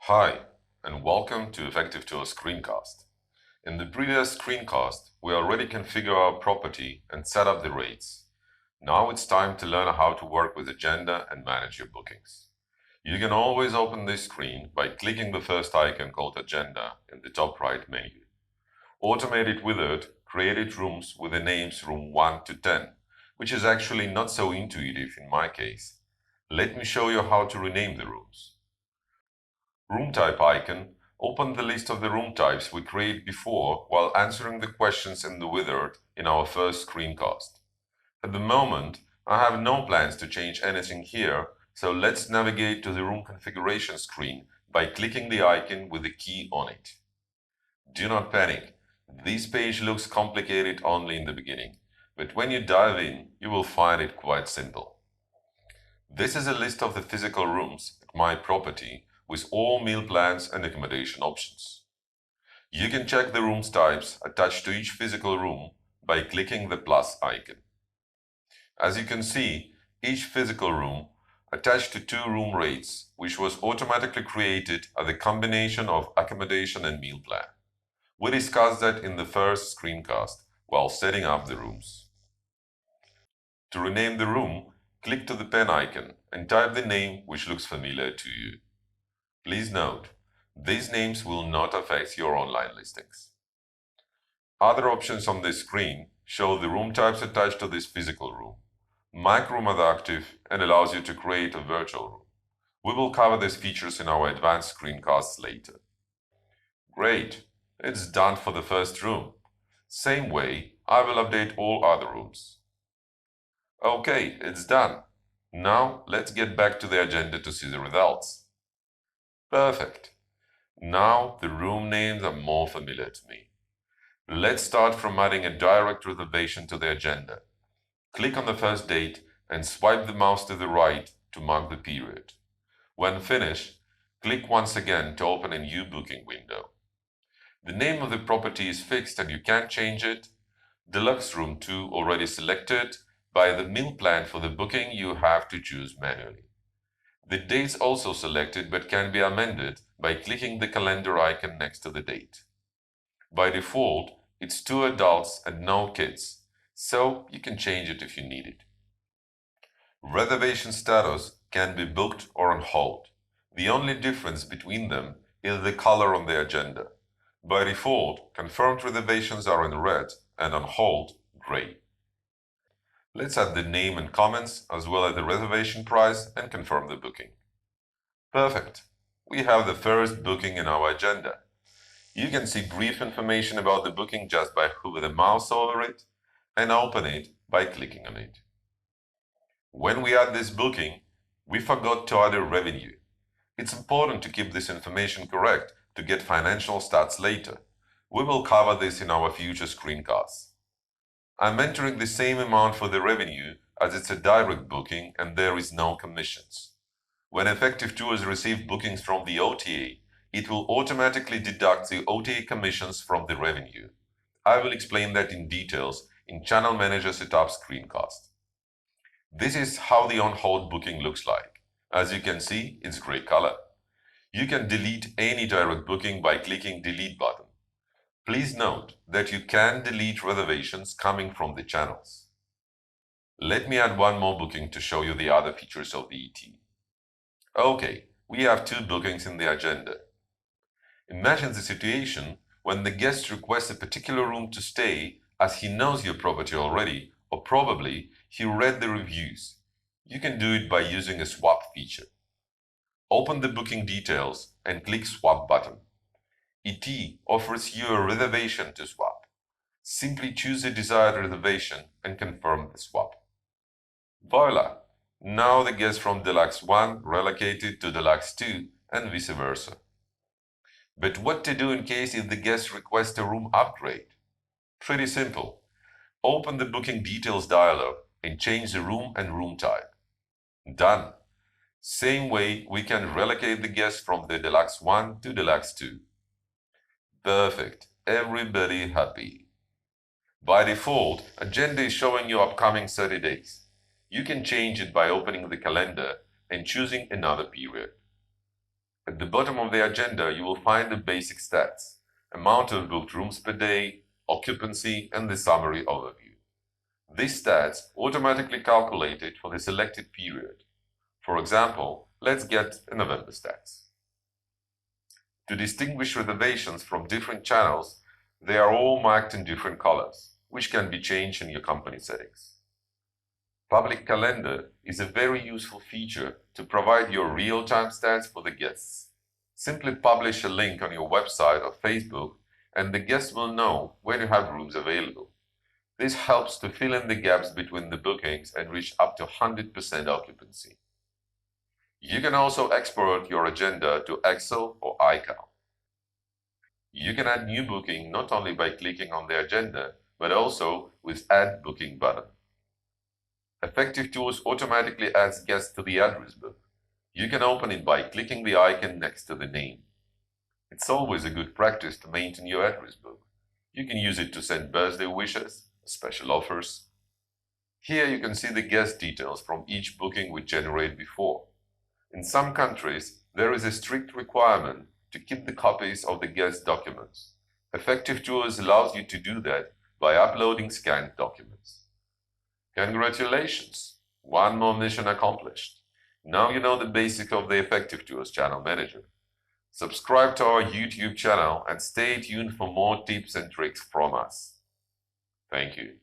Hi, and welcome to Effective Tours screencast. In the previous screencast, we already configured our property and set up the rates. Now it's time to learn how to work with Agenda and manage your bookings. You can always open this screen by clicking the first icon called Agenda in the top right menu. Automated Wizard created rooms with the names room 1 to 10, which is actually not so intuitive in my case. Let me show you how to rename the rooms. Room type icon opened the list of the room types we created before while answering the questions in the wizard in our first screencast. At the moment, I have no plans to change anything here, so let's navigate to the room configuration screen by clicking the icon with the key on it. Do not panic. This page looks complicated only in the beginning, but when you dive in, you will find it quite simple. This is a list of the physical rooms at my property with all meal plans and accommodation options. You can check the rooms types attached to each physical room by clicking the plus icon. As you can see, each physical room attached to two room rates, which was automatically created as a combination of accommodation and meal plan. We discussed that in the first screencast while setting up the rooms. To rename the room, click to the pen icon and type the name which looks familiar to you. Please note, these names will not affect your online listings. Other options on this screen show the room types attached to this physical room. MyRoom is active and allows you to create a virtual room. We will cover these features in our advanced screencasts later. Great, it's done for the first room. Same way, I will update all other rooms. Okay, it's done. Now let's get back to the agenda to see the results. Perfect. Now the room names are more familiar to me. Let's start from adding a direct reservation to the agenda. Click on the first date and swipe the mouse to the right to mark the period. When finished, click once again to open a new booking window. The name of the property is fixed and you can't change it. Deluxe Room 2 already selected. By the meal plan for the booking, you have to choose manually. The date's also selected but can be amended by clicking the calendar icon next to the date. By default, it's 2 adults and no kids, so you can change it if you need it. Reservation status can be booked or on hold. The only difference between them is the color on the agenda. By default, confirmed reservations are in red and on hold, gray. Let's add the name and comments as well as the reservation price and confirm the booking. Perfect. We have the first booking in our agenda. You can see brief information about the booking just by hovering the mouse over it and open it by clicking on it. When we add this booking, we forgot to add a revenue. It's important to keep this information correct to get financial stats later. We will cover this in our future screencasts. I'm entering the same amount for the revenue as it's a direct booking and there is no commissions. When Effective Tours receive bookings from the OTA, it will automatically deduct the OTA commissions from the revenue. I will explain that in details in Channel Manager Setup screencast. This is how the on-hold booking looks like. As you can see, it's gray color. You can delete any direct booking by clicking Delete button. Please note that you can delete reservations coming from the channels. Let me add one more booking to show you the other features of the ET. Okay, we have 2 bookings in the agenda. Imagine the situation when the guest requests a particular room to stay as he knows your property already, or probably he read the reviews. You can do it by using a swap feature. Open the booking details and click Swap button. ET offers you a reservation to swap. Simply choose a desired reservation and confirm the swap. Voila! Now the guest from Deluxe 1 relocated to Deluxe 2 and vice versa. But what to do in case if the guest requests a room upgrade? Pretty simple. Open the booking details dialog and change the room and room type. Done. Same way we can relocate the guest from the Deluxe 1 to Deluxe 2. Perfect. Everybody happy. By default, agenda is showing you upcoming 30 days. You can change it by opening the calendar and choosing another period. At the bottom of the agenda, you will find the basic stats: amount of booked rooms per day, occupancy, and the summary overview. These stats automatically calculated for the selected period. For example, let's get November stats. To distinguish reservations from different channels, they are all marked in different colors, which can be changed in your company settings. Public Calendar is a very useful feature to provide your real-time stats for the guests. Simply publish a link on your website or Facebook, and the guests will know when you have rooms available. This helps to fill in the gaps between the bookings and reach up to 100% occupancy. You can also export your agenda to Excel or iCal. You can add new booking not only by clicking on the agenda, but also with Add Booking button. Effective Tours automatically adds guests to the address book. You can open it by clicking the icon next to the name. It's always a good practice to maintain your address book. You can use it to send birthday wishes, special offers. Here you can see the guest details from each booking we generated before. In some countries, there is a strict requirement to keep the copies of the guest documents. Effective Tours allows you to do that by uploading scanned documents. Congratulations! One more mission accomplished. Now you know the basics of the Effective Tours Channel Manager. Subscribe to our YouTube channel and stay tuned for more tips and tricks from us. Thank you.